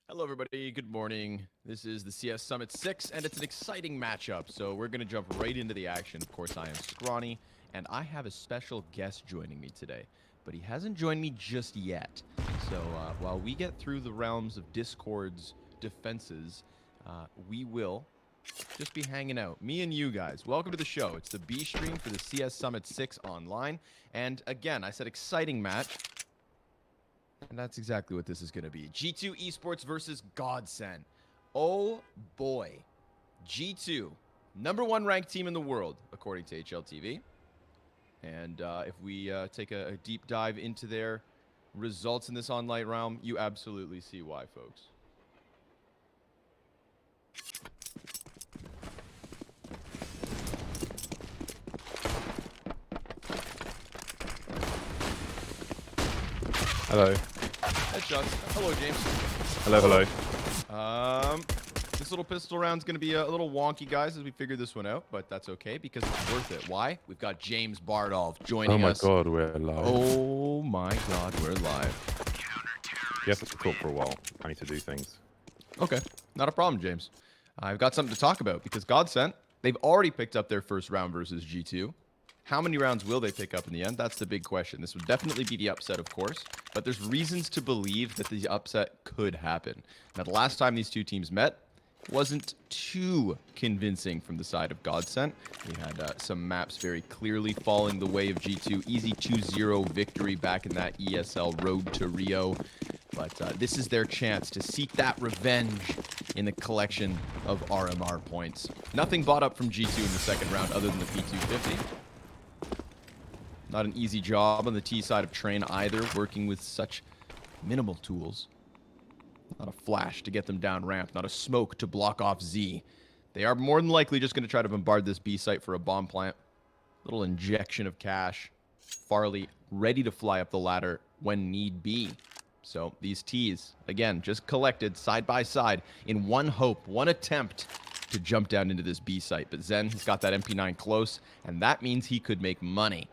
Hello, everybody. Good morning. This is the CS Summit 6, and it's an exciting matchup, so we're going to jump right into the action. Of course, I am Scrawny, and I have a special guest joining me today, but he hasn't joined me just yet. So while we get through the realms of Discord's defenses, we will just be hanging out. Me and you guys. Welcome to the show. It's the B stream for the CS Summit 6 online, and again, I said exciting match. And that's exactly what this is going to be. G2 Esports versus GODSENT. Oh boy. G2, #1 ranked team in the world, according to HLTV. And if we take a deep dive into their results in this online realm, you absolutely see why, folks. Hello. Headshots. Hello, James. Hello, hello. This little pistol round's going to be a little wonky, guys, as we figure this one out, but that's okay because it's worth it. Why? We've got James Bardolph joining us. Oh my god, we're live. Oh my god, we're live. You have to talk for a while. I need to do things. Okay, not a problem, James. I've got something to talk about because GODSENT, they've already picked up their first round versus G2. How many rounds will they pick up in the end? That's the big question. This would definitely be the upset, of course, but there's reasons to believe that the upset could happen. Now, the last time these two teams met wasn't too convincing from the side of GODSENT. We had some maps very clearly falling the way of G2. Easy 2-0 victory back in that ESL Road to Rio. But this is their chance to seek that revenge in the collection of RMR points. Nothing bought up from G2 in the second round other than the P250. Not an easy job on the T side of Train either, working with such minimal tools. Not a flash to get them down ramp, not a smoke to block off Z. They are more than likely just going to try to bombard this B site for a bomb plant. Little injection of cash. Farley ready to fly up the ladder when need be. So these T's, again, just collected side by side in one hope, one attempt to jump down into this B site. But Zen has got that MP9 close, and that means he could make money.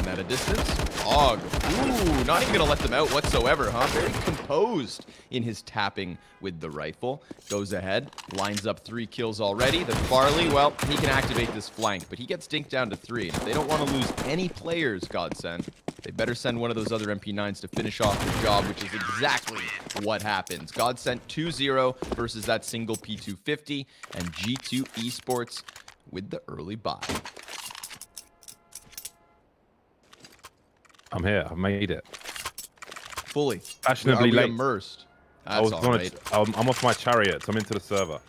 At a distance. Og. Ooh, not even going to let them out whatsoever, huh? Very composed in his tapping with the rifle. Goes ahead, lines up 3 kills already. The Farley, well, he can activate this flank, but he gets dinked down to 3. And if they don't want to lose any players, GODSENT, they better send one of those other MP9s to finish off the job, which is exactly what happens. GODSENT 2-0 versus that single P250, and G2 Esports with the early buy. I'm here. I've made it. Fully. Fashionably late. Immersed? That's all right. I'm off my chariot. I'm into the server.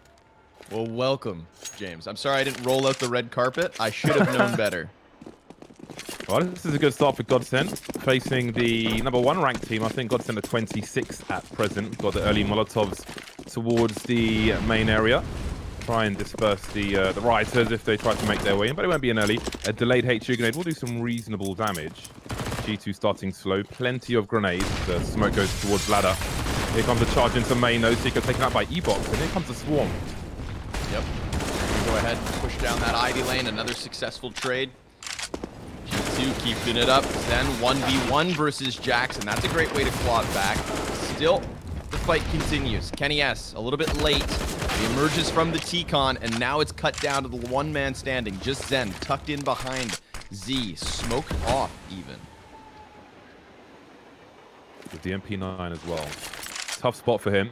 Well, welcome, James. I'm sorry I didn't roll out the red carpet. I should have known better. Well, this is a good start for GODSENT. Facing the #1 ranked team. I think GODSENT are 26th at present. Got the early Molotovs towards the main area. Try and disperse the rioters if they try to make their way in, but it won't be an early. A delayed HU grenade will do some reasonable damage. G2 starting slow, plenty of grenades. The smoke goes towards ladder. Here comes a charge into main, no seeker taken out by E-Box, and here comes the swarm. Yep. Go ahead and push down that Ivy lane. Another successful trade. G2 keeping it up. Then 1v1 versus Jackson. That's a great way to claw it back. Still, the fight continues. Kenny S, a little bit late. He emerges from the T-Con, and now it's cut down to the one man standing. Just Zen, tucked in behind Z. Smoked off, even. With the MP9 as well. Tough spot for him.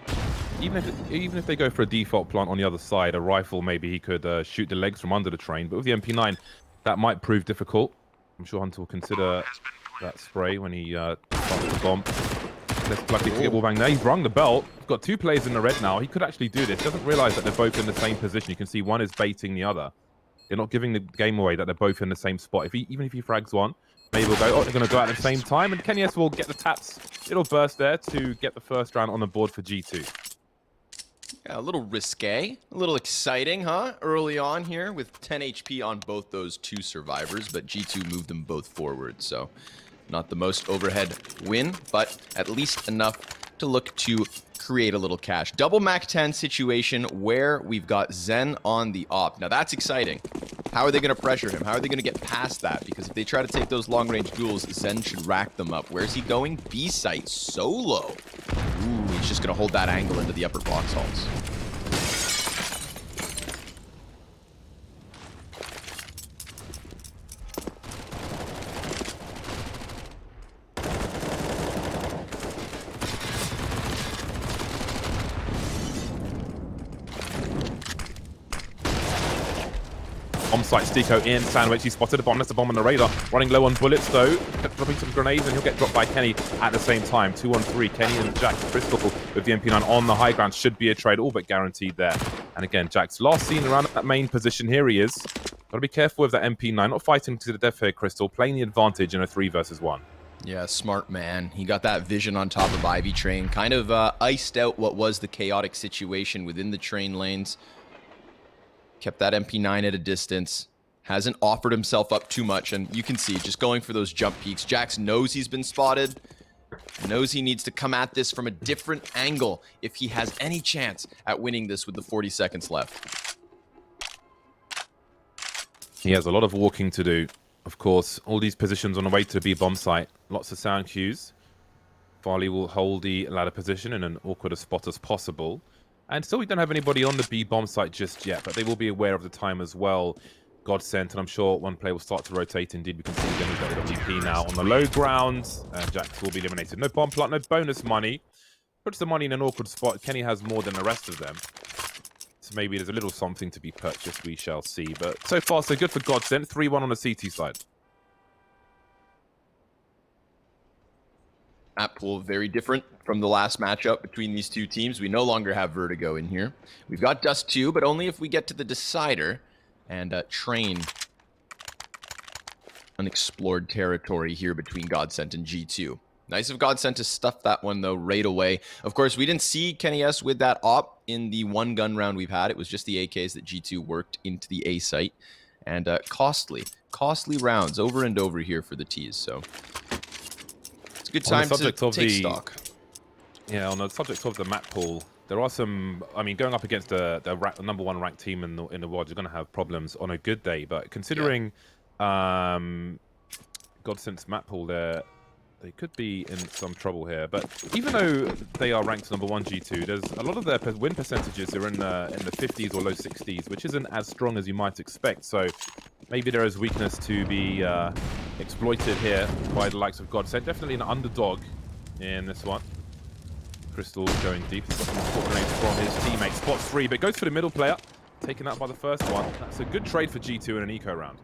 Even if they go for a default plant on the other side, a rifle, maybe he could shoot the legs from under the train. But with the MP9, that might prove difficult. I'm sure Hunter will consider that spray when he starts the bomb. Less lucky to get wallbang there. He's rung the belt. He's got 2 players in the red now. He could actually do this. He doesn't realize that they're both in the same position. You can see one is baiting the other. They're not giving the game away that they're both in the same spot. Even if he frags one, maybe we'll go, oh, they're going to go out at the same time. And Kenny S will get the taps. It'll burst there to get the first round on the board for G2. Yeah, a little risque, a little exciting, huh? Early on here with 10 HP on both those 2 survivors, but G2 moved them both forward, so not the most overhead win, but at least enough to look to create a little cash. Double Mac 10 situation where we've got Zen on the op. Now that's exciting. How are they going to pressure him? How are they going to get past that? Because if they try to take those long-range duels, Zen should rack them up. Where's he going? B site, solo. Ooh, he's just going to hold that angle into the upper box halls. Bomb site, Stico in, sandwich, he spotted a bomb, that's a bomb on the radar. Running low on bullets though, dropping some grenades and he'll get dropped by Kenny at the same time. 2-on-3, Kenny and Jack Crystal with the MP9 on the high ground, should be a trade, all but guaranteed there. And again, Jack's last seen around that main position, here he is. Gotta be careful with that MP9, not fighting to the death here, Crystal, playing the advantage in a 3 versus 1. Yeah, smart man. He got that vision on top of Ivy Train, kind of iced out what was the chaotic situation within the train lanes. Kept that MP9 at a distance. Hasn't offered himself up too much. And you can see, just going for those jump peaks. Jax knows he's been spotted. Knows he needs to come at this from a different angle if he has any chance at winning this with the 40 seconds left. He has a lot of walking to do. Of course, all these positions on the way to the B bomb site. Lots of sound cues. Farley will hold the ladder position in an awkward spot as possible. And still, we don't have anybody on the B bomb site just yet, but they will be aware of the time as well. GODSENT, and I'm sure one player will start to rotate. Indeed, we can see Denny's WP now on the low ground. And Jax will be eliminated. No bomb plant, no bonus money. Puts the money in an awkward spot. Kenny has more than the rest of them. So maybe there's a little something to be purchased. We shall see. But so far, so good for GODSENT. 3-1 on the CT side. Map pool very different from the last matchup between these two teams. We no longer have Vertigo in here. We've got Dust 2, but only if we get to the decider and train unexplored territory here between GODSENT and G2. Nice of GODSENT to stuff that one, though, right away. Of course, we didn't see Kenny S with that op in the one gun round we've had. It was just the AKs that G2 worked into the A site. And costly rounds over and over here for the T's, so... Good time to take stock. Yeah, on the subject of the map pool, there are some. I mean, going up against the number 1 ranked team in the world, you're going to have problems on a good day. But considering GODSENT's map pool, they could be in some trouble here. But even though they are ranked number 1 G2, there's a lot of their win percentages are in the 50s or low 60s, which isn't as strong as you might expect. So maybe there is weakness to be exploited here by the likes of GODSENT. Definitely an underdog in this one. Crystal going deep. He's got some spot grenades from his teammate. Spots 3, but goes for the middle player. Taken out by the first one. That's a good trade for G2 in an eco round.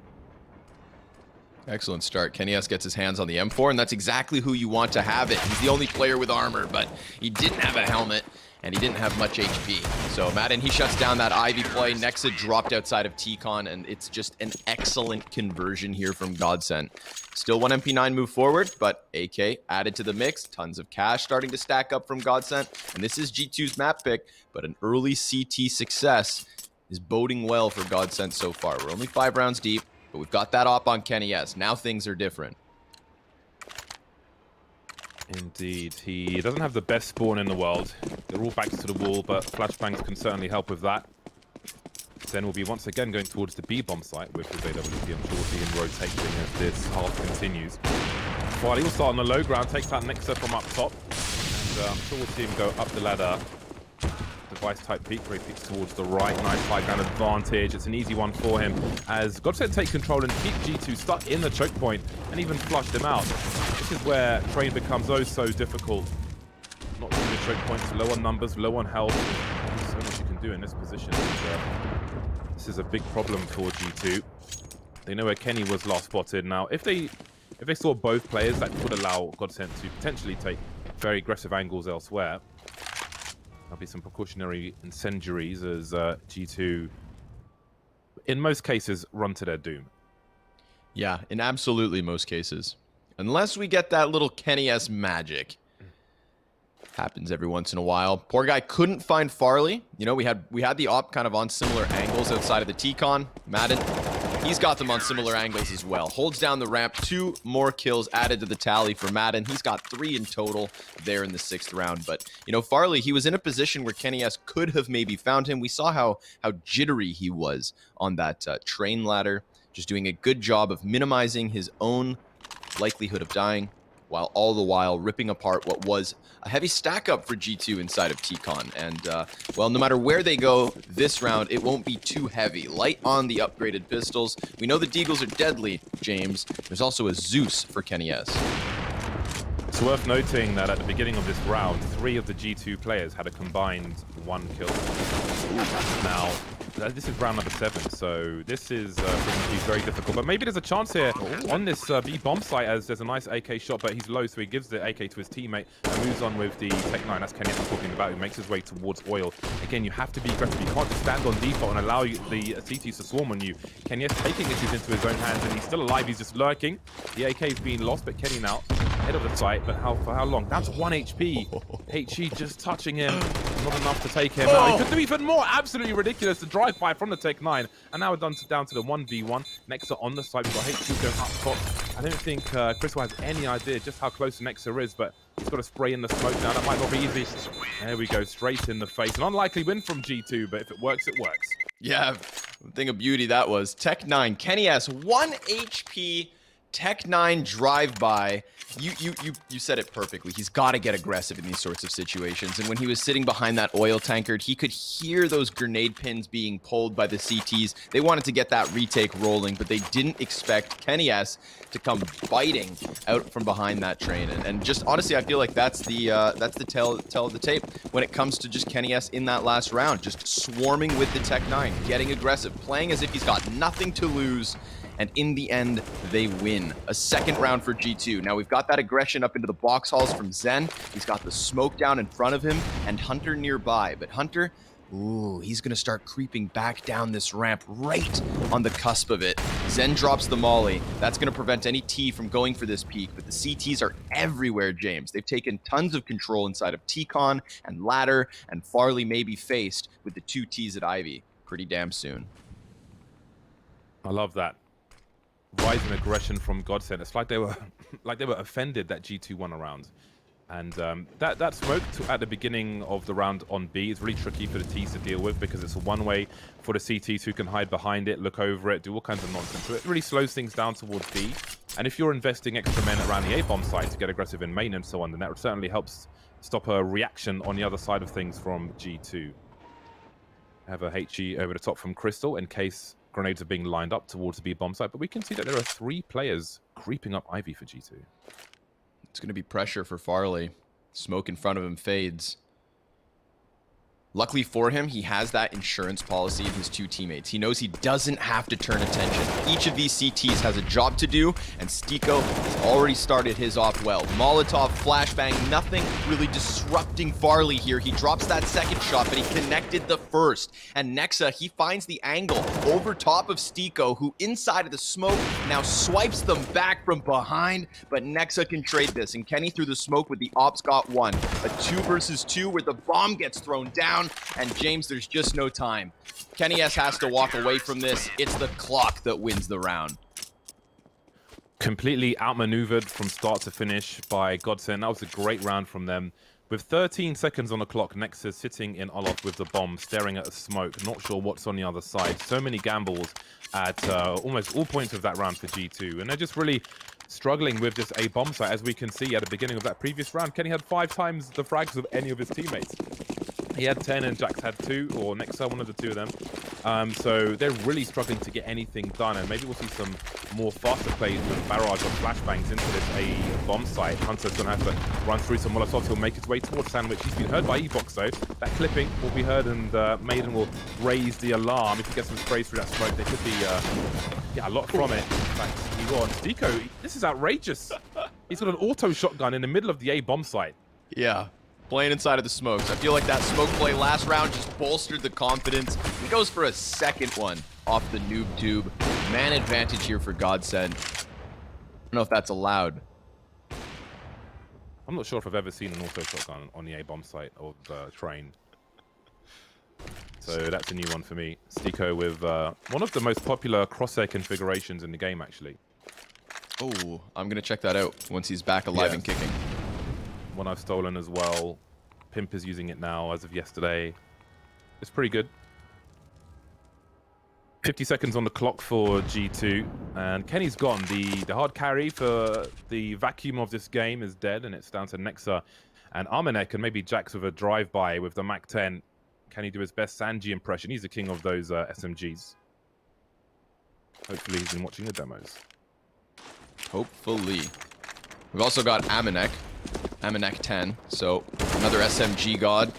Excellent start. Kenny S gets his hands on the M4, and that's exactly who you want to have it. He's the only player with armor, but he didn't have a helmet, and he didn't have much HP. So Madden, he shuts down that Ivy play. Nexa dropped outside of T-Con, and it's just an excellent conversion here from GODSENT. Still one MP9 move forward, but AK added to the mix. Tons of cash starting to stack up from GODSENT. And this is G2's map pick, but an early CT success is boding well for GODSENT so far. We're only 5 rounds deep, but we've got that op on Kenny S. Now things are different. Indeed, he doesn't have the best spawn in the world. They're all backs to the wall, but flashbangs can certainly help with that. Then we'll be once again going towards the B bomb site with his AWP. I'm sure we'll see him rotating as this half continues. Farley will start on the low ground, takes that Nexa from up top, and I'm sure we'll see him go up the ladder. Device type peek, where he peeks towards the right. Nice high ground advantage. It's an easy one for him as GODSENT take control and keep G2 stuck in the choke point and even flush them out. This is where train becomes oh so difficult. Not through the choke points, low on numbers, low on health. There's so much you can do in this position. This is a big problem for G2. They know where Kenny was last spotted. Now, if they saw both players, that would allow GODSENT to potentially take very aggressive angles elsewhere. There'll be some precautionary incendiaries as G2, in most cases, run to their doom. Yeah, in absolutely most cases. Unless we get that little Kenny S magic. Happens every once in a while. Poor guy couldn't find Farley. You know, we had the op kind of on similar angles outside of the T-Con. Madden, he's got them on similar angles as well. Holds down the ramp, 2 more kills added to the tally for Madden. He's got 3 in total there in the 6th round. But, you know, Farley, he was in a position where Kenny S could have maybe found him. We saw how jittery he was on that train ladder, just doing a good job of minimizing his own likelihood of dying, while all the while ripping apart what was a heavy stack up for G2 inside of TCon. And, well, no matter where they go this round, it won't be too heavy. Light on the upgraded pistols. We know the Deagles are deadly, James. There's also a Zeus for Kenny S. It's worth noting that at the beginning of this round, 3 of the G2 players had a combined 1 kill. Now, this is round number 7, so this is going to be very difficult. But maybe there's a chance here on this B bomb site, as there's a nice AK shot, but he's low, so he gives the AK to his teammate and moves on with the Tech 9. That's Kenny I'm talking about, who makes his way towards oil. Again, you have to be aggressive. You can't just stand on default and allow the CTs to swarm on you. Kenny is taking issues into his own hands, and he's still alive. He's just lurking. The AK is being lost, but Kenny now head of the site, but for how long? Down to 1 HP. HE just touching him. Not enough to take him out. He could do even more. Absolutely ridiculous. The drive-by from the Tech 9. And now we're down to the 1v1. Nexa on the side. We've got HE going up top. I don't think Crystal has any idea just how close Nexa is, but he's got to spray in the smoke now. That might not be easy. There we go. Straight in the face. An unlikely win from G2, but if it works, it works. Yeah, thing of beauty that was. Tech 9. Kenny S. 1 HP. Tech 9 drive-by. You said it perfectly. He's got to get aggressive in these sorts of situations. And when he was sitting behind that oil tankard, he could hear those grenade pins being pulled by the CTs. They wanted to get that retake rolling, but they didn't expect Kenny S to come biting out from behind that train. And just honestly, I feel like that's the tell of the tape when it comes to just Kenny S in that last round, just swarming with the Tech 9, getting aggressive, playing as if he's got nothing to lose. And in the end, they win. A 2nd round for G2. Now, we've got that aggression up into the box halls from Zen. He's got the smoke down in front of him and Hunter nearby. But Hunter, ooh, he's going to start creeping back down this ramp right on the cusp of it. Zen drops the molly. That's going to prevent any T from going for this peak. But the CTs are everywhere, James. They've taken tons of control inside of TCon and Ladder, and Farley may be faced with the 2 Ts at Ivy pretty damn soon. I love that. Rising aggression from GODSENT. It's like they were offended that G2 won a round. And that smoke at the beginning of the round on B is really tricky for the T's to deal with, because it's a one-way for the CTs who can hide behind it, look over it, do all kinds of nonsense. So it really slows things down towards B. And if you're investing extra men around the A-bomb site to get aggressive in main and so on, then that certainly helps stop a reaction on the other side of things from G2. Have a HE over the top from Crystal in case grenades are being lined up towards the B bomb site, but we can see that there are 3 players creeping up Ivy for G2. It's going to be pressure for Farley. Smoke in front of him fades. Luckily for him, he has that insurance policy in his 2 teammates. He knows he doesn't have to turn attention. Each of these CTs has a job to do, and Stiko has already started his off well. Molotov, flashbang, nothing really disrupting Farley here. He drops that 2nd shot, but he connected the 1st. And Nexa, he finds the angle over top of Stiko, who inside of the smoke now swipes them back from behind, but Nexa can trade this, and Kenny through the smoke with the Ops got 1. A 2 versus 2 where the bomb gets thrown down. And James, there's just no time. Kenny S has to walk away from this. It's the clock that wins the round. Completely outmaneuvered from start to finish by GODSENT. That was a great round from them. With 13 seconds on the clock, Nexus sitting in Olof with the bomb, staring at a smoke, not sure what's on the other side. So many gambles at almost all points of that round for G2. And they're just really struggling with this A bomb site. As we can see at the beginning of that previous round, Kenny had 5 times the frags of any of his teammates. He had 10 and Jax had 2, or Nexa, one of the 2 of them. So they're really struggling to get anything done, and maybe we'll see some more faster plays with barrage or flashbangs into this A bomb site. Hunter's going to have to run through some Molotovs. He'll make his way towards Sandwich. He's been heard by E-Box though. That clipping will be heard, and Maiden will raise the alarm. If he gets some sprays through that smoke, there could be a lot from it. In fact, he won. Stiko, this is outrageous. He's got an auto shotgun in the middle of the A bomb site. Yeah. Playing inside of the smokes. I feel like that smoke play last round just bolstered the confidence. He goes for a 2nd one off the noob tube. Man advantage here for GODSENT. I don't know if that's allowed. I'm not sure if I've ever seen an auto shotgun on the A bomb site or the train. So that's a new one for me. Stico with one of the most popular crosshair configurations in the game, actually. Oh, I'm going to check that out once he's back alive and kicking. One I've stolen as well. Pimp is using it now as of yesterday. It's pretty good. 50 seconds on the clock for G2, and Kenny's gone. The hard carry for the vacuum of this game is dead, and it's down to Nexa and Armanek, and maybe Jax with a drive-by with the Mac-10. Can he do his best Sanji impression? He's the king of those SMGs. Hopefully he's been watching the demos. Hopefully. We've also got Amanek 10, so another SMG god.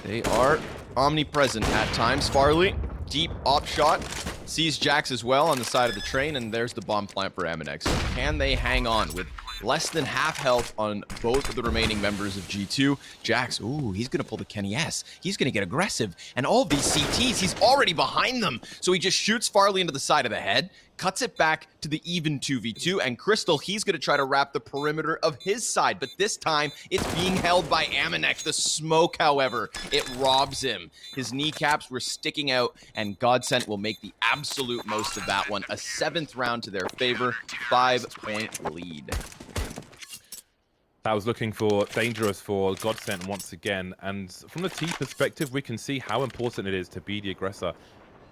They are omnipresent at times. Farley, deep op shot, sees Jax as well on the side of the train, and there's the bomb plant for Amanek. So can they hang on with less than half health on both of the remaining members of G2? Jax, ooh, he's going to pull the Kenny S. He's going to get aggressive. And all of these CTs, he's already behind them. So he just shoots Farley into the side of the head, cuts it back to the even 2v2, and Crystal, he's going to try to wrap the perimeter of his side, but this time it's being held by Amanek. The smoke, however, it robs him. His kneecaps were sticking out, and GODSENT will make the absolute most of that one. A 7th round to their favor, 5-point lead. I was looking for dangerous for GODSENT once again, and from the T perspective, we can see how important it is to be the aggressor.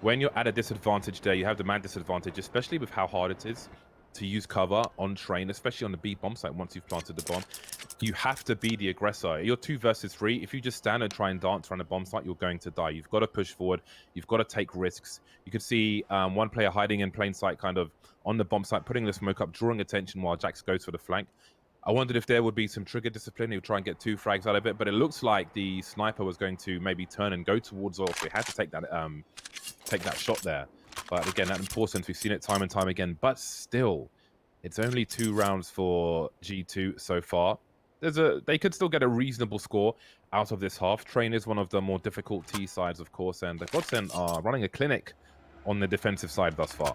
When you're at a disadvantage there, you have the man disadvantage, especially with how hard it is to use cover on train, especially on the B bomb site once you've planted the bomb. You have to be the aggressor. You're 2 versus 3. If you just stand and try and dance around a bomb site, you're going to die. You've got to push forward. You've got to take risks. You could see one player hiding in plain sight, kind of on the bomb site, putting the smoke up, drawing attention while Jax goes for the flank. I wondered if there would be some trigger discipline. He would try and get 2 frags out of it, but it looks like the sniper was going to maybe turn and go towards us. We had to take that shot there. But again, that importance, we've seen it time and time again. But still, it's only 2 rounds for G2 so far. They could still get a reasonable score out of this half. Train is one of the more difficult T sides, of course, and the GODSENT are running a clinic on the defensive side thus far.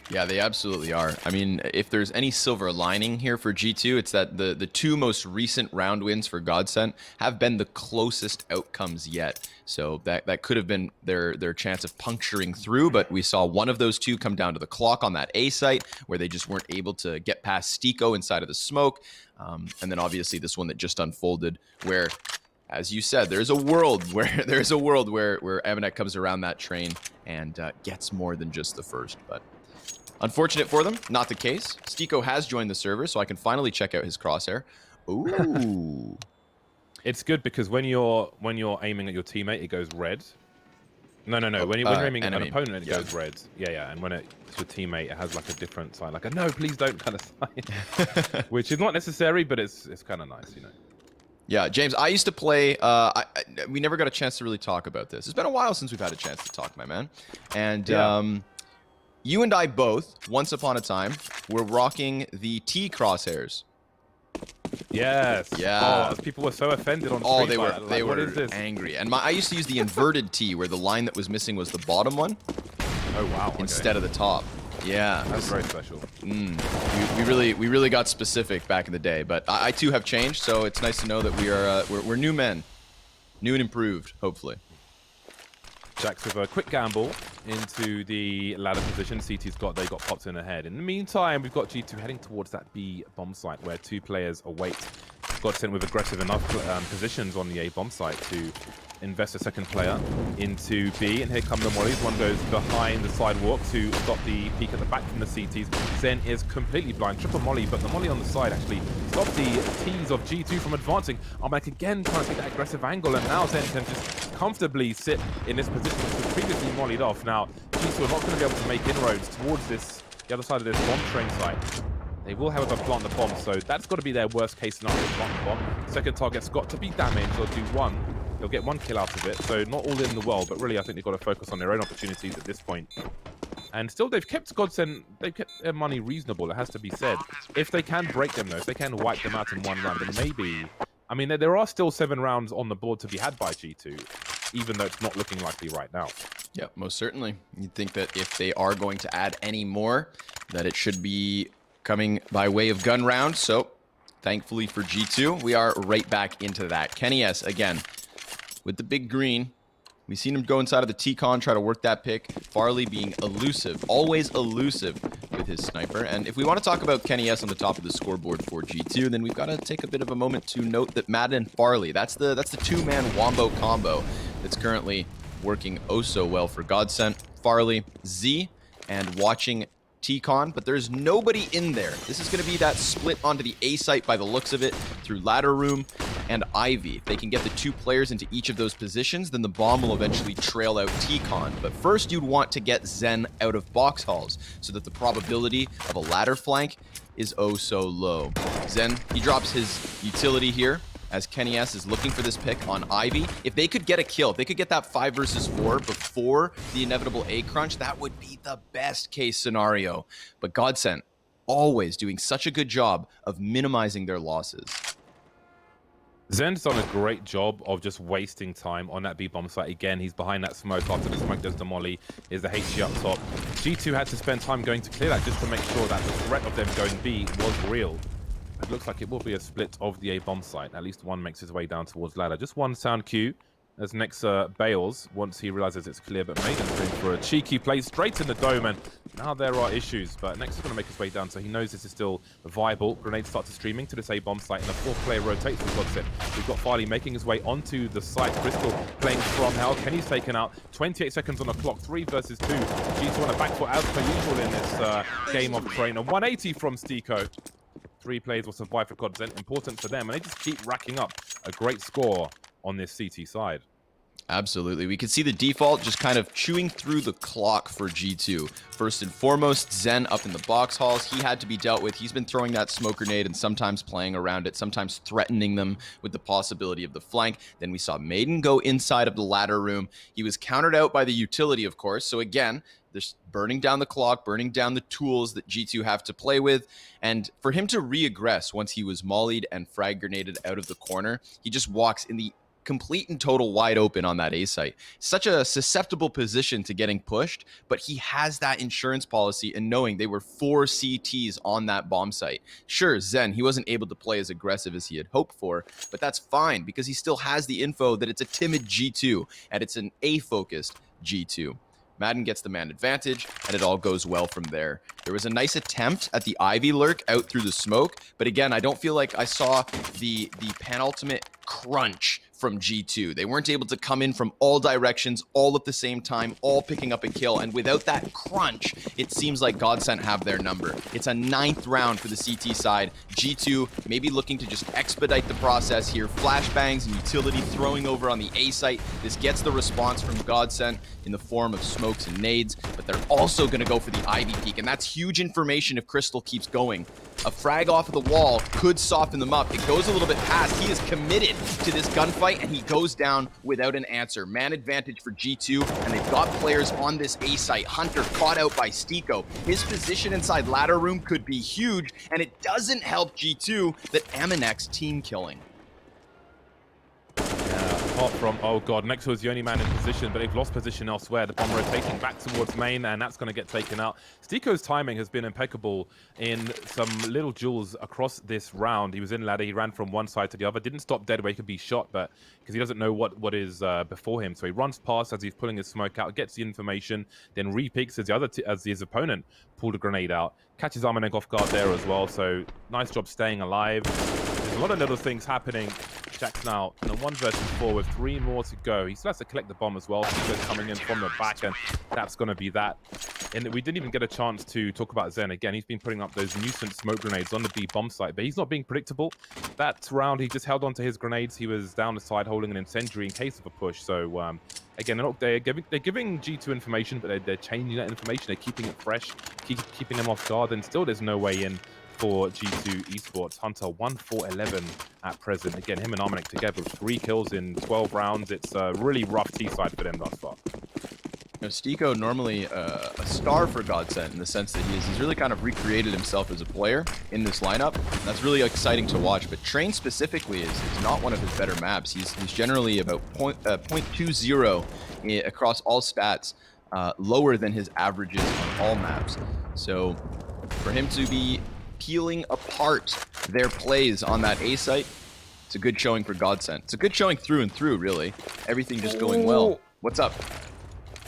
Yeah, they absolutely are. I mean, if there's any silver lining here for G2, it's that the 2 most recent round wins for GODSENT have been the closest outcomes yet. So that could have been their chance of puncturing through, but we saw one of those 2 come down to the clock on that A site where they just weren't able to get past Stico inside of the smoke. And then obviously this one that just unfolded where, as you said, there's a world where Amanek comes around that train and gets more than just the first, but unfortunate for them, not the case. Stico has joined the server, so I can finally check out his crosshair. Ooh. It's good because when you're aiming at your teammate, it goes red. No. When you're aiming at an opponent, it goes red. Yeah. And when it's your teammate, it has like a different sign, like a no, please don't kind of sign, which is not necessary, but it's kind of nice, you know. Yeah, James, I used to play, we never got a chance to really talk about this. It's been a while since we've had a chance to talk, my man. And you and I both, once upon a time, were rocking the T crosshairs. Yes. Yeah. Oh, people were so offended on Oh, Street Fighter. they what were is this? angry. And I used to use the inverted T, where the line that was missing was the bottom one. Oh wow. Okay. Instead of the top. Yeah. That's very special. We really got specific back in the day, but I too have changed, so it's nice to know that we're new men, new and improved, hopefully. Jax with a quick gamble into the ladder position. CT's they got popped in ahead. In the meantime, we've got G2 heading towards that B bomb site where 2 players await. GODSENT with aggressive enough positions on the A bomb site to invest a second player into B. And here come the mollies. One goes behind the sidewalk to stop the peek at the back from the CTs. Zen is completely blind. Triple molly, but the molly on the side actually stopped the T's of G2 from advancing. Armanek again trying to take that aggressive angle, and now Zen can just comfortably sit in this position, which was previously mollied off. Now, G2 are not going to be able to make inroads towards the other side of this bomb train site. They will, however, plant the bomb, so that's got to be their worst case scenario, plant the bomb. Second target's got to be damaged or do one. They'll get 1 kill out of it, so not all in the world, but really I think they've got to focus on their own opportunities at this point. And still, they've kept GODSENT, they've kept their money reasonable, it has to be said. If they can break them, though, if they can wipe them out in 1 round, then maybe... I mean, there are still 7 rounds on the board to be had by G2, even though it's not looking likely right now. Yeah, most certainly. You'd think that if they are going to add any more, that it should be coming by way of gun round. So, thankfully for G2, we are right back into that. Kenny S, again, with the big green, We've seen him go inside of the T-Con, try to work that pick. Farley being elusive, always elusive with his sniper. And if we want to talk about Kenny S on the top of the scoreboard for G2, then we've got to take a bit of a moment to note that Madden and Farley, that's the two-man wombo combo that's currently working oh so well for GODSENT. Farley, Z, and watching T-Con, but there's nobody in there. This is going to be that split onto the A site by the looks of it through ladder room and Ivy. If they can get the 2 players into each of those positions, then the bomb will eventually trail out T-Con. But first, you'd want to get Zen out of box halls so that the probability of a ladder flank is oh so low. Zen, he drops his utility here as Kenny S is looking for this pick on Ivy. If they could get a kill, if they could get that 5 versus 4 before the inevitable A crunch, that would be the best case scenario. But GODSENT always doing such a good job of minimizing their losses. Zen's done a great job of just wasting time on that B-bomb site. Again, he's behind that smoke. After the smoke does the molly, is the HG up top. G2 had to spend time going to clear that just to make sure that the threat of them going B was real. It looks like it will be a split of the A-bomb site. At least one makes his way down towards ladder. Just one sound cue as Nexa bails once he realizes it's clear, but Maiden's going for a cheeky play straight in the dome, and now there are issues, but Nexa's going to make his way down, so he knows this is still viable. Grenades start to streaming to this A-bomb site, and the 4th player rotates with GODSENT. We've got Farley making his way onto the site. Crystal playing from hell. Kenny's taken out. 28 seconds on the clock. 3 versus 2. G2 on a back foot as per usual in this game of train. A 180 from Stiko. 3 players will survive for GODSENT. Important for them, and they just keep racking up a great score on this CT side. Absolutely. We can see the default just kind of chewing through the clock for G2. First and foremost, Zen up in the box halls. He had to be dealt with. He's been throwing that smoke grenade and sometimes playing around it, sometimes threatening them with the possibility of the flank. Then we saw Maiden go inside of the ladder room. He was countered out by the utility, of course. So again, there's burning down the clock, burning down the tools that G2 have to play with. And for him to re-aggress once he was mollied and frag grenaded out of the corner, he just walks in the complete and total wide open on that A site. Such a susceptible position to getting pushed, but he has that insurance policy and knowing they were 4 CTs on that bomb site. Sure, Zen, he wasn't able to play as aggressive as he had hoped for, but that's fine because he still has the info that it's a timid G2 and it's an A-focused G2. Madden gets the man advantage, and it all goes well from there. There was a nice attempt at the Ivy lurk out through the smoke, but again, I don't feel like I saw the penultimate crunch from G2. They weren't able to come in from all directions, all at the same time, all picking up a kill, and without that crunch, it seems like GODSENT have their number. It's a 9th round for the CT side. G2 maybe looking to just expedite the process here. Flashbangs and utility throwing over on the A site. This gets the response from GODSENT in the form of smokes and nades, but they're also going to go for the Ivy peak, and that's huge information if Crystal keeps going. A frag off of the wall could soften them up. It goes a little bit past. He is committed to this gunfight, and he goes down without an answer. Man advantage for G2, and they've got players on this A site. Hunter caught out by Stiko. His position inside ladder room could be huge, and it doesn't help G2 that Aminek's team killing. Apart from, oh god, Nexa was the only man in position, but they've lost position elsewhere. The bomb rotating back towards main, and that's going to get taken out. Stiko's timing has been impeccable in some little duels across this round. He was in ladder, he ran from one side to the other, didn't stop dead where he could be shot, but because he doesn't know what is before him. So he runs past as he's pulling his smoke out, gets the information, then re-peeks as his opponent pulled a grenade out. Catches Armanek off guard there as well, so nice job staying alive. There's a lot of little things happening. Jack's now in a 1 versus 4 with 3 more to go. He still has to collect the bomb as well. He's coming in from the back, and that's going to be that. And we didn't even get a chance to talk about Zen again. He's been putting up those nuisance smoke grenades on the B bomb site, but he's not being predictable. That round, he just held on to his grenades. He was down the side holding an incendiary in case of a push. So again, they're giving G2 information, but they're changing that information. They're keeping it fresh, keeping them off guard, and still there's no way in for G2 Esports. Hunter 1-4-11 at present. Again, him and Armanek together with 3 kills in 12 rounds. It's a really rough T-side for them thus far. You know, Stiko normally a star for GODSENT in the sense that he's really kind of recreated himself as a player in this lineup. That's really exciting to watch, but Train specifically is not one of his better maps. He's generally about 0.20 across all stats, lower than his averages on all maps. So for him to be peeling apart their plays on that A site, it's a good showing for GODSENT. It's a good showing through and through, really. Everything just going well. What's up?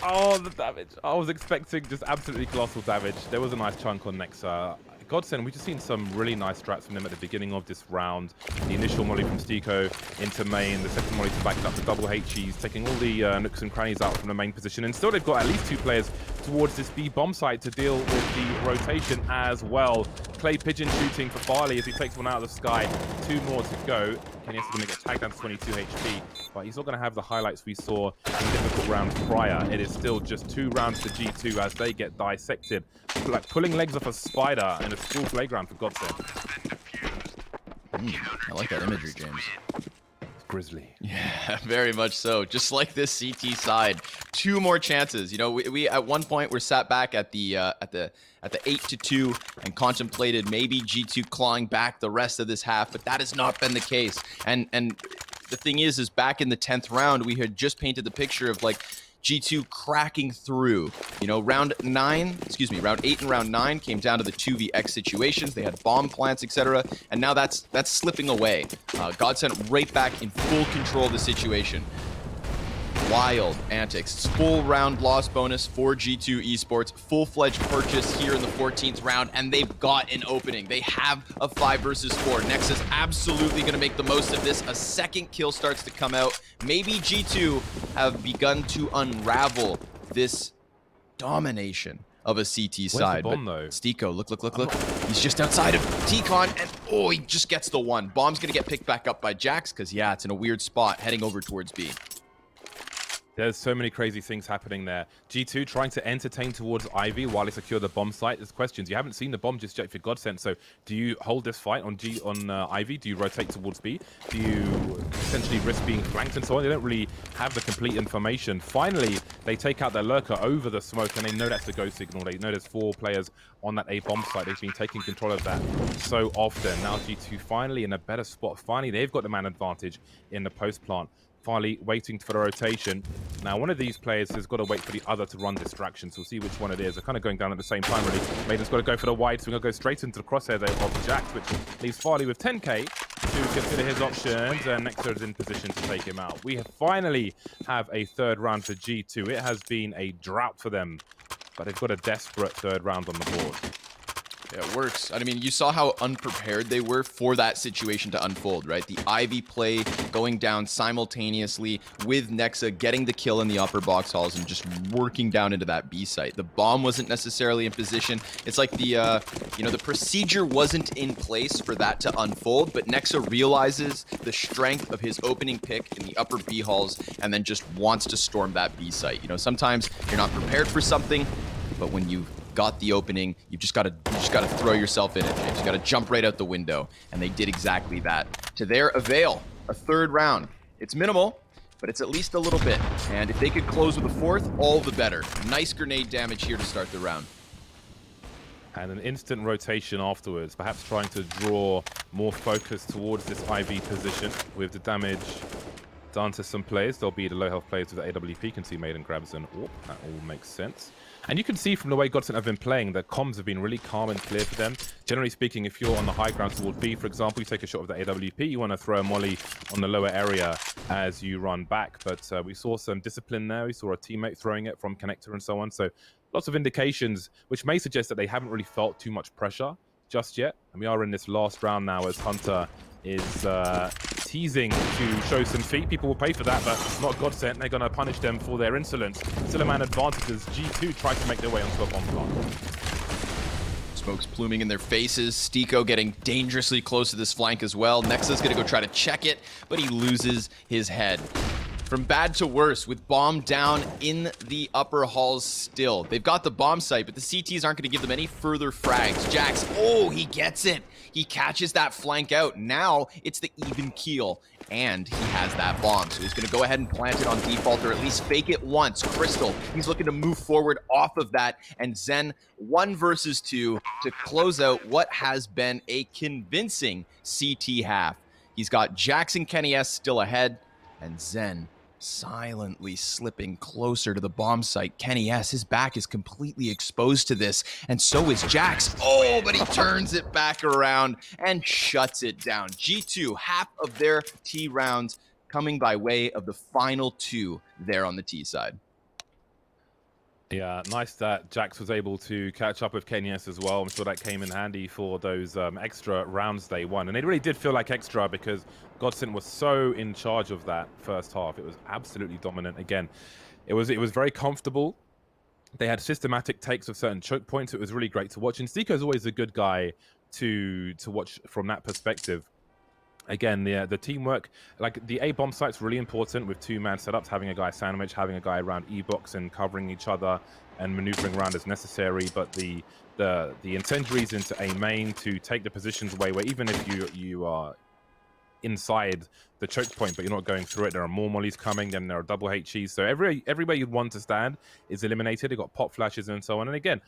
Oh, the damage. I was expecting just absolutely colossal damage. There was a nice chunk on Nexa. GODSENT, we've just seen some really nice strats from him at the beginning of this round. The initial molly from Stiko into main, the second molly to back up the double HEs, taking all the nooks and crannies out from the main position. And still they've got at least 2 players towards this B bomb site to deal with the rotation as well. Clay pigeon shooting for Farley as he takes one out of the sky. 2 more to go. Kenny is going to get tagged down to 22 HP, but he's not going to have the highlights we saw in difficult rounds prior. It is still just 2 rounds for G2 as they get dissected. Like pulling legs off a spider in a school playground for GODSENT. I like that imagery, James. Grisly. Yeah, very much so. Just like this CT side, 2 more chances. You know, we at one point were sat back at the 8-2 and contemplated maybe G2 clawing back the rest of this half, but that has not been the case. And the thing is back in the 10th round, we had just painted the picture of like G2 cracking through. You know, round 8 and round 9 came down to the 2vx situations. They had bomb plants, etc. And now that's slipping away. GODSENT right back in full control of the situation. Wild antics. Full round loss bonus for G2 Esports. Full-fledged purchase here in the 14th round, and they've got an opening. They have a 5 versus 4. Nexus absolutely going to make the most of this. A second kill starts to come out. Maybe G2 have begun to unravel this domination of a CT side. Where's the bomb, though? Stiko, look. He's just outside of T-Con, and oh, he just gets the one. Bomb's going to get picked back up by Jax, because, yeah, it's in a weird spot heading over towards B. There's so many crazy things happening there. G2 trying to entertain towards Ivy while they secure the bomb site. There's questions. You haven't seen the bomb just yet for GODSENT, so do you hold this fight on Ivy? Do you rotate towards B? Do you essentially risk being flanked and so on? They don't really have the complete information. Finally, they take out their lurker over the smoke, and they know that's the go signal. They know there's 4 players on that A bomb site. They've been taking control of that so often. Now G2 finally in a better spot. Finally, they've got the man advantage in the post plant. Finally waiting for the rotation. Now, one of these players has got to wait for the other to run distractions. We'll see which one it is. They're kind of going down at the same time, really. Maiden's got to go for the wide, so we're going to go straight into the crosshair there of Jax, which leaves Farley with 10k to consider his options, and Nexa is in position to take him out. We finally have a 3rd round for G2. It has been a drought for them, but they've got a desperate 3rd round on the board. Yeah, it works. I mean, you saw how unprepared they were for that situation to unfold, right? The Ivy play going down simultaneously with Nexa getting the kill in the upper box halls and just working down into that B site. The bomb wasn't necessarily in position. It's like the, the procedure wasn't in place for that to unfold, but Nexa realizes the strength of his opening pick in the upper B halls and then just wants to storm that B site. You know, sometimes you're not prepared for something, but when you've got the opening, you just gotta throw yourself in it, James. You gotta jump right out the window, and they did exactly that. To their avail, a 3rd round. It's minimal, but it's at least a little bit. And if they could close with a 4th, all the better. Nice grenade damage here to start the round. And an instant rotation afterwards, perhaps trying to draw more focus towards this IV position with the damage done to some players. There'll be the low health players with the AWP. Can see Maiden grabs an AWP. That all makes sense. And you can see from the way GODSENT have been playing, the comms have been really calm and clear for them. Generally speaking, if you're on the high ground toward B, for example, you take a shot of the AWP, you want to throw a molly on the lower area as you run back. But we saw some discipline there. We saw a teammate throwing it from connector and so on. So lots of indications, which may suggest that they haven't really felt too much pressure just yet. And we are in this last round now as Hunter is teasing to show some feet. People will pay for that, but not GODSENT. They're going to punish them for their insolence. Still a man advantage as G2 try to make their way onto a bomb plant. Smoke's pluming in their faces. Stiko getting dangerously close to this flank as well. Nexa's going to go try to check it, but he loses his head. From bad to worse, with bomb down in the upper halls still. They've got the bomb site, but the CTs aren't going to give them any further frags. Jax, oh, he gets it. He catches that flank out. Now it's the even keel, and he has that bomb. So he's going to go ahead and plant it on default, or at least fake it once. Crystal, he's looking to move forward off of that, and Zen 1 versus 2 to close out what has been a convincing CT half. He's got Jax and Kenny S still ahead, and Zen silently slipping closer to the bomb site. Kenny S, his back is completely exposed to this, and so is Jax. Oh, but he turns it back around and shuts it down. G2, half of their T rounds coming by way of the final 2 there on the T side. Yeah, nice that Jax was able to catch up with Kenyes as well. I'm sure that came in handy for those extra rounds they won. And it really did feel like extra because GODSENT was so in charge of that first half. It was absolutely dominant. Again, it was very comfortable. They had systematic takes of certain choke points. It was really great to watch. And Zico is always a good guy to watch from that perspective. Again, the teamwork, like the A bomb site's really important with 2-man setups, having a guy sandwich, having a guy around E-box and covering each other and maneuvering around as necessary. But the incendiaries into A main to take the positions away, where even if you are inside the choke point but you're not going through it, there are more mollies coming, then there are double HEs. So everywhere you'd want to stand is eliminated. You've got pop flashes and so on. And again,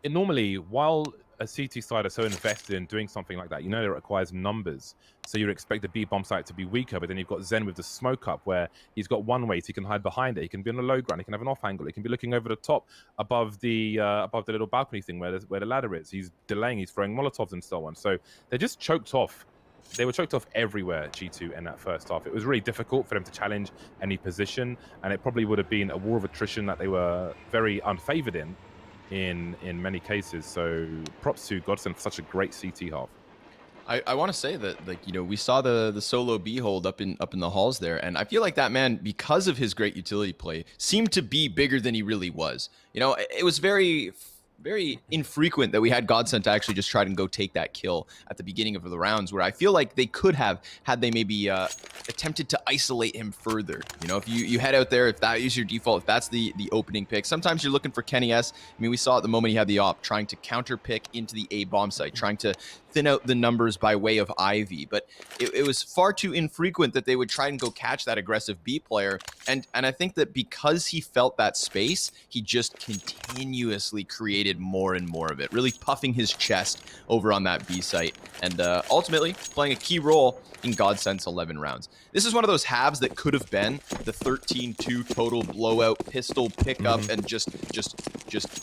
normally, while a CT side are so invested in doing something like that, you know it requires numbers. So you'd expect the B bomb site to be weaker, but then you've got Zen with the smoke up where he's got one way, so he can hide behind it. He can be on the low ground. He can have an off angle. He can be looking over the top above the little balcony thing where the ladder is. He's delaying. He's throwing Molotovs and so on. So they're just choked off. They were choked off everywhere, G2, in that first half. It was really difficult for them to challenge any position, and it probably would have been a war of attrition that they were very unfavored in many cases. So props to GODSENT for such a great CT half. I want to say that, like, you know, we saw the solo B hold up in the halls there, and I feel like that man, because of his great utility play, seemed to be bigger than he really was. You know, it was very infrequent that we had GODSENT actually just try and go take that kill at the beginning of the rounds, where I feel like they could have, had they maybe attempted to isolate him further. You know, if you head out there, if that is your default, if that's the opening pick, sometimes you're looking for Kenny S. I mean, we saw at the moment he had the op, trying to counter pick into the A bomb site, trying to thin out the numbers by way of Ivy, but it was far too infrequent that they would try and go catch that aggressive B player, and I think that because he felt that space, he just continuously created more and more of it, really puffing his chest over on that B site, and ultimately playing a key role in GODSENT's 11 rounds. This is one of those halves that could have been the 13-2 total blowout pistol pickup and just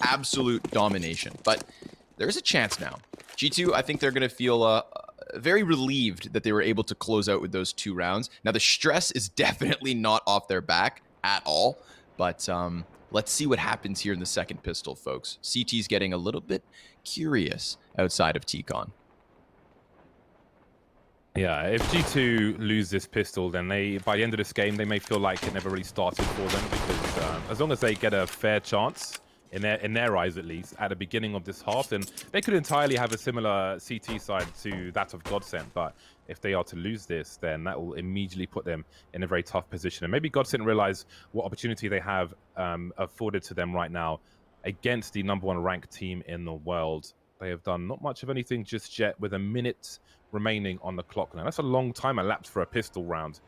absolute domination, but there's a chance now. G2, I think they're going to feel very relieved that they were able to close out with those 2 rounds. Now, the stress is definitely not off their back at all, but let's see what happens here in the second pistol, folks. CT's getting a little bit curious outside of T-Con. Yeah, if G2 lose this pistol, then by the end of this game, they may feel like it never really started for them, because as long as they get a fair chance, in their eyes at least, at the beginning of this half, then they could entirely have a similar CT side to that of GODSENT. But if they are to lose this, then that will immediately put them in a very tough position. And maybe GODSENT realize what opportunity they have afforded to them right now against the #1 ranked team in the world. They have done not much of anything just yet, with a minute remaining on the clock. Now, that's a long time elapsed for a pistol round.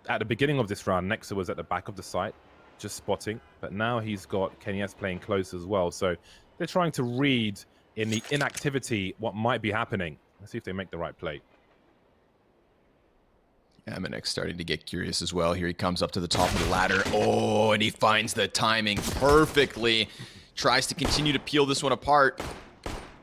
At the beginning of this round, Nexa was at the back of the site, just spotting, but now he's got Kenny S playing close as well. So they're trying to read in the inactivity what might be happening. Let's see if they make the right play. Aminek's starting to get curious as well. Here he comes up to the top of the ladder. Oh, and he finds the timing perfectly. Tries to continue to peel this one apart.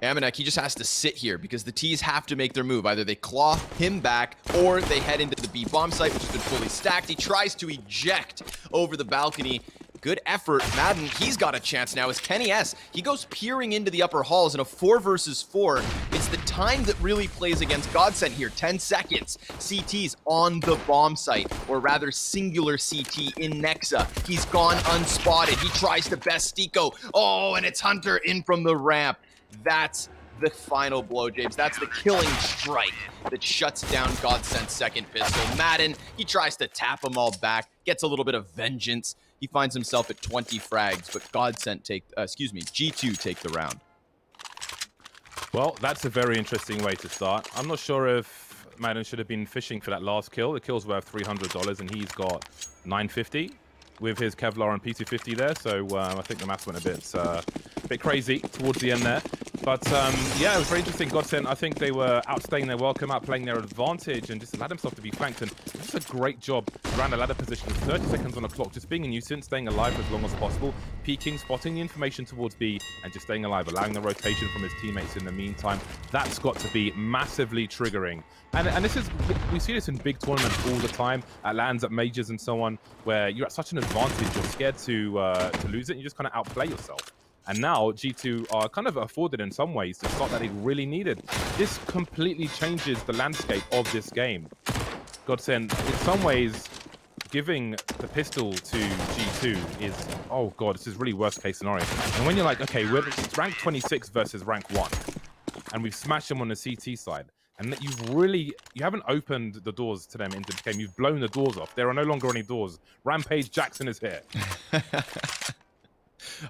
Aminek, he just has to sit here because the T's have to make their move. Either they claw him back or they head into the B bomb site, which has been fully stacked. He tries to eject over the balcony. Good effort. Madden, he's got a chance now as Kenny S. He goes peering into the upper halls in a 4 versus 4. It's the time that really plays against GODSENT here. 10 seconds. CT's on the bomb site, or rather singular CT in Nexa. He's gone unspotted. He tries to best Stico. Oh, and it's Hunter in from the ramp. That's the final blow, James. That's the killing strike that shuts down GODSENT's second pistol. Madden, he tries to tap them all back, gets a little bit of vengeance. He finds himself at 20 frags, but G2 take the round. Well, that's a very interesting way to start. I'm not sure if Madden should have been fishing for that last kill. The kill's worth $300, and he's got $950 with his Kevlar and P250 there. So I think the maths went a bit crazy towards the end there. But yeah, it was very interesting. GODSENT, I think they were outstaying their welcome, outplaying their advantage, and just allowed himself to be flanked. And just a great job around the ladder position. 30 seconds on the clock, just being a nuisance, staying alive for as long as possible, peeking, spotting the information towards B, and just staying alive, allowing the rotation from his teammates in the meantime. That's got to be massively triggering. And this is, we see this in big tournaments all the time, at LANs, at majors, and so on, where you're at such an advantage, you're scared to lose it, and you just kind of outplay yourself. And now G2 are kind of afforded in some ways the shot that they really needed. This completely changes the landscape of this game. GODSENT, in some ways, giving the pistol to G2 is, oh god, this is really worst case scenario. And when you're like, okay, we're rank 26 versus rank 1, and we've smashed them on the CT side, and that you haven't opened the doors to them into the game. You've blown the doors off. There are no longer any doors. Rampage Jackson is here.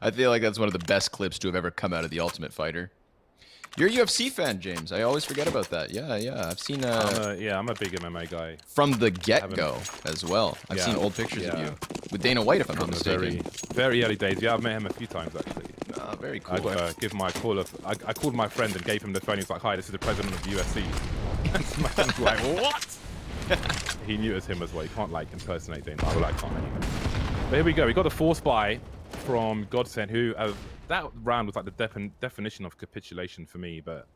I feel like that's one of the best clips to have ever come out of The Ultimate Fighter. You're a UFC fan, James. I always forget about that. Yeah. I've seen... I'm a big MMA guy. From the get-go as well. I've seen old pictures of you. With Dana White, if I'm not mistaken. Very early days. Yeah, I've met him a few times, actually. Very cool. I got to give my call of... I called my friend and gave him the phone. He was like, hi, this is the president of the UFC. And this man's like, what? He knew it was him as well. You can't, like, impersonate Dana. I can't anyway. But here we go. We got the force buy from GODSENT, who that round was like the definition of capitulation for me. But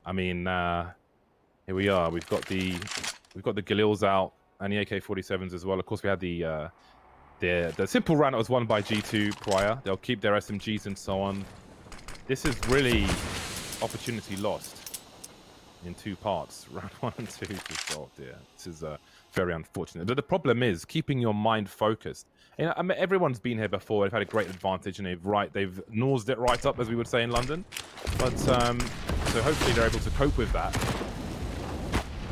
I mean, here we are. We've got the Galils out and the AK-47s as well. Of course, we had the simple round that was won by G2 prior. They'll keep their SMGs and so on. This is really opportunity lost in two parts, round 1 and 2. Just, oh dear, this is very unfortunate. But the problem is keeping your mind focused. You know, I mean, everyone's been here before. They've had a great advantage, and they've nosed it right up, as we would say in London. But so hopefully they're able to cope with that.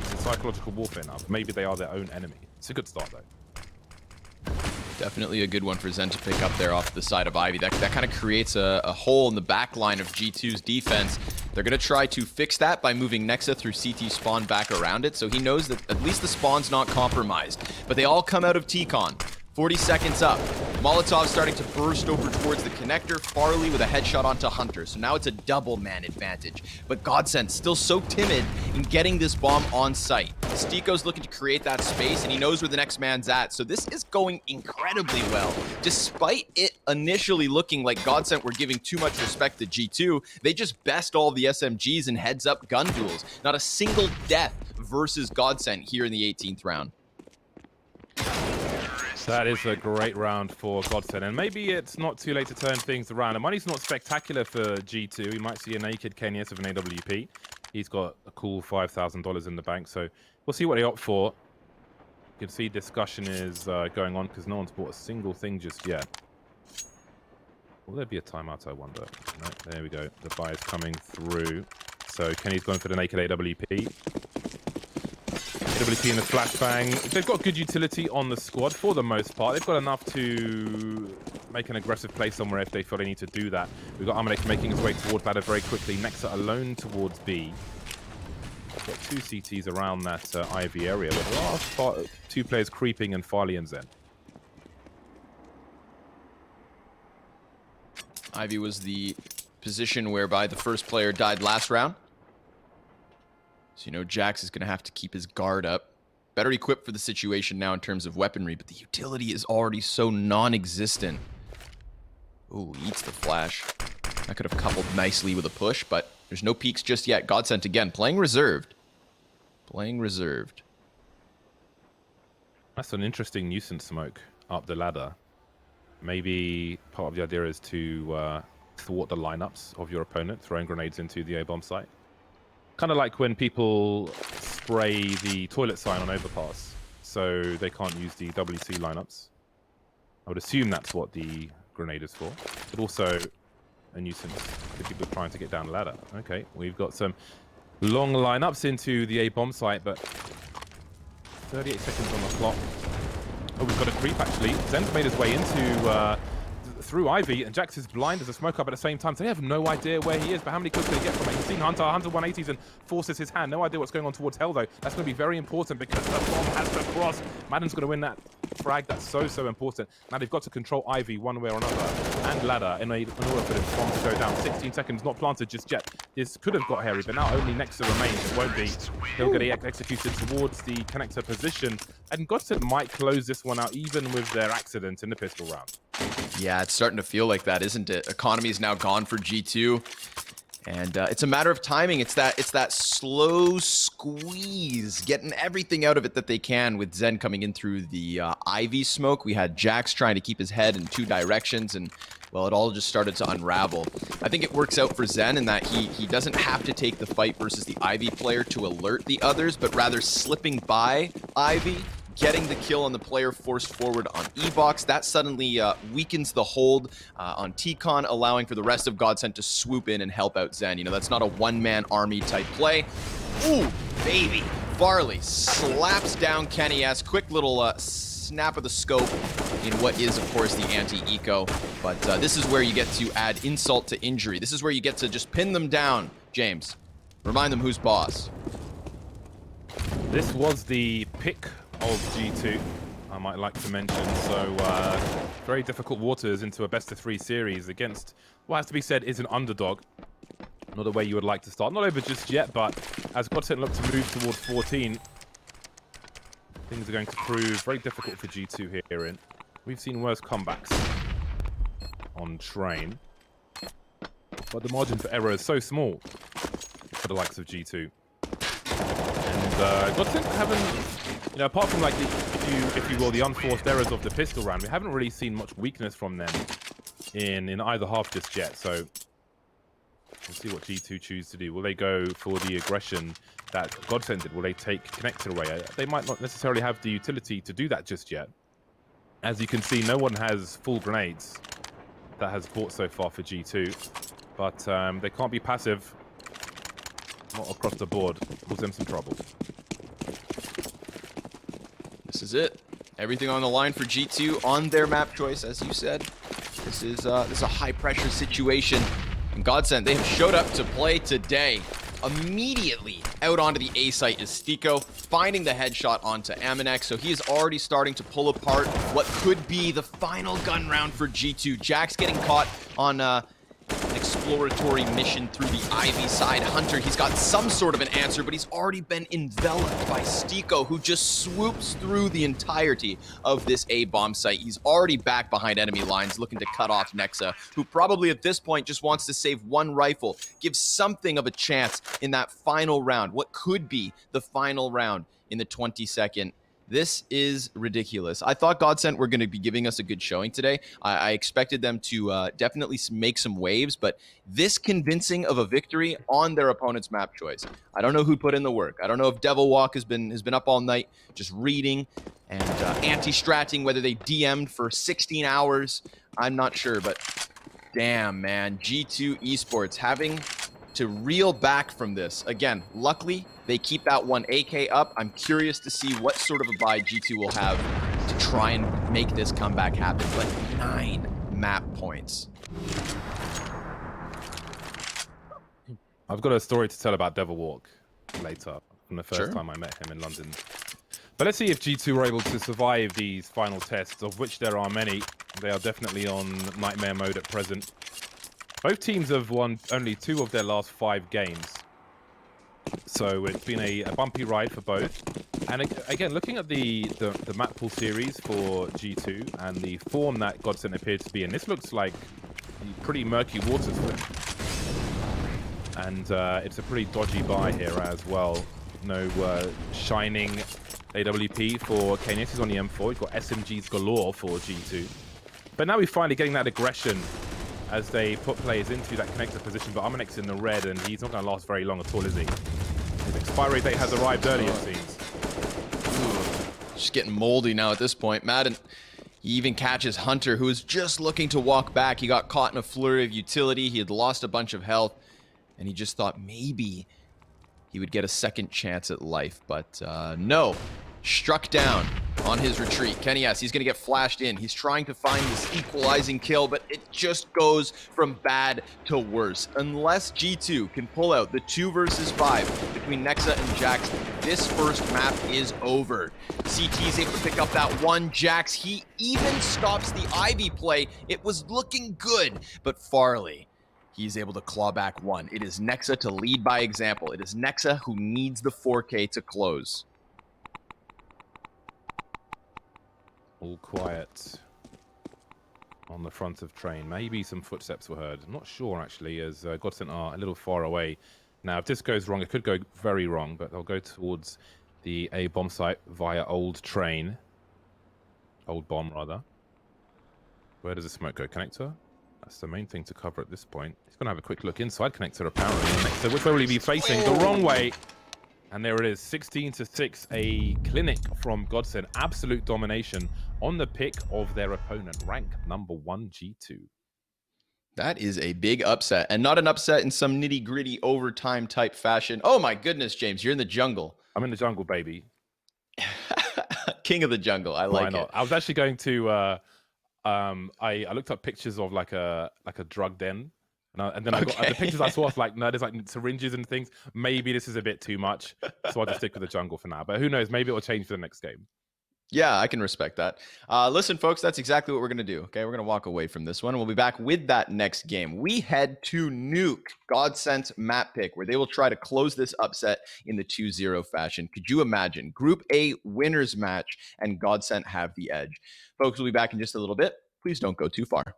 It's a psychological warfare now. Maybe they are their own enemy. It's a good start, though. Definitely a good one for Zen to pick up there off the side of Ivy. That kind of creates a hole in the back line of G2's defense. They're going to try to fix that by moving Nexa through CT spawn back around it, so he knows that at least the spawn's not compromised. But they all come out of T-Con. 40 seconds up. Molotov starting to burst over towards the connector. Farley with a headshot onto Hunter. So now it's a double man advantage. But GODSENT still so timid in getting this bomb on site. Stiko's looking to create that space, and he knows where the next man's at. So this is going incredibly well. Despite it initially looking like GODSENT were giving too much respect to G2, they just best all the SMGs in heads-up gun duels. Not a single death versus GODSENT here in the 18th round. That is a great round for GODSENT, and maybe it's not too late to turn things around. The money's not spectacular for G2. We might see a naked Kenyas of an AWP. He's got a cool $5,000 in the bank, so we'll see what they opt for. You can see discussion is going on because no one's bought a single thing just yet. Will there be a timeout, I wonder? No, there we go. The buy is coming through. So Kenny's going for the naked AWP. AWP in the flashbang. They've got good utility on the squad for the most part. They've got enough to make an aggressive play somewhere if they feel they need to do that. We've got Armanek making his way towards ladder very quickly. Nexa alone towards B. We've got two CTs around that Ivy area, but there are two players creeping, and Farley and Zen. Ivy was the position whereby the first player died last round. So, you know, Jax is going to have to keep his guard up. Better equipped for the situation now in terms of weaponry, but the utility is already so non-existent. Ooh, eats the flash. That could have coupled nicely with a push, but there's no peeks just yet. GODSENT again, playing reserved. Playing reserved. That's an interesting nuisance smoke up the ladder. Maybe part of the idea is to thwart the lineups of your opponent, throwing grenades into the A-bomb site. Kind of like when people spray the toilet sign on overpass, so they can't use the WC lineups. I would assume that's what the grenade is for, but also a nuisance for people trying to get down the ladder. Okay, we've got some long lineups into the A-bomb site, but 38 seconds on the clock. Oh, we've got a creep actually. Zen's made his way into through Ivy, and Jax is blind as a smoke up at the same time, so they have no idea where he is, but how many kills can he get from it? He's seen Hunter 180s and forces his hand. No idea what's going on towards Hell, though. That's going to be very important because the bomb has to cross. Madden's going to win that frag. That's so important. Now they've got to control Ivy one way or another, and ladder in order for this bomb to go down. 16 seconds, not planted just yet. This could have got hairy, but now only Nexa remains. It won't be. He'll get executed towards the connector position, and GODSENT might close this one out, even with their accident in the pistol round. Yeah, it's starting to feel like that, isn't it? Economy is now gone for G2. And it's a matter of timing. It's that slow squeeze, getting everything out of it that they can with Zen coming in through the Ivy smoke. We had Jax trying to keep his head in 2 directions, and, well, it all just started to unravel. I think it works out for Zen in that he doesn't have to take the fight versus the Ivy player to alert the others, but rather slipping by Ivy, getting the kill on the player forced forward on E-Box. That suddenly weakens the hold on T-Con, allowing for the rest of GODSENT to swoop in and help out Zen. You know, that's not a one-man army type play. Ooh, baby. Farley slaps down Kenny S. Quick little snap of the scope in what is, of course, the anti-eco. But this is where you get to add insult to injury. This is where you get to just pin them down, James. Remind them who's boss. This was the pick of G2, I might like to mention. So very difficult waters into a best-of-3 series against what has to be said is an underdog. Not the way you would like to start. Not over just yet, but as GODSENT look to move towards 14, things are going to prove very difficult for G2 here. And we've seen worse comebacks on Train, but the margin for error is so small for the likes of G2. And GODSENT haven't, you know, apart from like the, if you will, the unforced errors of the pistol round, we haven't really seen much weakness from them in either half just yet. So we'll see what G2 choose to do. Will they go for the aggression that GODSENT did? Will they take connector away? They might not necessarily have the utility to do that just yet. As you can see, no one has full grenades that has bought so far for G2, but they can't be passive. Not across the board. Cause them some trouble. This is it. Everything on the line for G2 on their map choice, as you said. This is a high-pressure situation. And GODSENT, they have showed up to play today. Immediately out onto the A site is Stiko, finding the headshot onto Aminex, so he is already starting to pull apart what could be the final gun round for G2. Jax getting caught on an exploratory mission through the Ivy side. Hunter, he's got some sort of an answer, but he's already been enveloped by Stiko, who just swoops through the entirety of this A-bomb site. He's already back behind enemy lines, looking to cut off Nexa, who probably at this point just wants to save one rifle, give something of a chance in that final round, what could be the final round in the 22nd. This is ridiculous. I thought GODSENT were going to be giving us a good showing today. I expected them to definitely make some waves, but this convincing of a victory on their opponent's map choice. I don't know who put in the work. I don't know if Devil Walk has been up all night just reading and anti-stratting, whether they DM'd for 16 hours. I'm not sure, but damn, man. G2 Esports having to reel back from this. Again, luckily, they keep that one AK up. I'm curious to see what sort of a buy G2 will have to try and make this comeback happen. But 9 map points. I've got a story to tell about Devil Walk later, from the first time I met him in London. But let's see if G2 were able to survive these final tests, of which there are many. They are definitely on nightmare mode at present. Both teams have won only 2 of their last 5 games. So it's been a bumpy ride for both. And again, looking at the map pool series for G2 and the form that GODSENT appears to be in, this looks like pretty murky waters for them. And it's a pretty dodgy buy here as well. No shining AWP for KNS. He's on the M4. He's got SMGs galore for G2. But now we're finally getting that aggression as they put players into that connector position, but Aminex in the red, and he's not going to last very long at all, is he? His expiry date has arrived early, it seems. Just getting moldy now at this point. Madden, he even catches Hunter, who is just looking to walk back. He got caught in a flurry of utility. He had lost a bunch of health, and he just thought maybe he would get a second chance at life, but no. struck down on his retreat. Kenny S, he's going to get flashed in. He's trying to find this equalizing kill, but it just goes from bad to worse. Unless G2 can pull out the 2 versus 5 between Nexa and Jax, this first map is over. CT is able to pick up that one. Jax, he even stops the Ivy play. It was looking good, but Farley, he's able to claw back one. It is Nexa to lead by example. It is Nexa who needs the 4K to close. All quiet on the front of train. Maybe some footsteps were heard. I'm not sure, actually, as GODSENT are a little far away. Now, if this goes wrong, it could go very wrong, but they'll go towards the A bomb site via old train. Old bomb, rather. Where does the smoke go? Connector? That's the main thing to cover at this point. He's going to have a quick look inside connector, apparently. So which way will he be facing? The wrong way. And there it is, 16-6, a clinic from GODSENT. Absolute domination on the pick of their opponent, rank number 1 G2. That is a big upset, and not an upset in some nitty-gritty overtime type fashion. Oh my goodness, James, you're in the jungle. I'm in the jungle, baby. King of the jungle. I like it. I was actually going to I looked up pictures of like a drug den. And then I got the pictures I saw of like, no, there's like syringes and things. Maybe this is a bit too much. So I'll just stick with the jungle for now. But who knows? Maybe it will change for the next game. Yeah, I can respect that. Listen, folks, that's exactly what we're going to do. Okay, we're going to walk away from this one. We'll be back with that next game. We head to Nuke, GODSENT map pick, where they will try to close this upset in the 2-0 fashion. Could you imagine? Group A winners match, and GODSENT have the edge. Folks, we'll be back in just a little bit. Please don't go too far.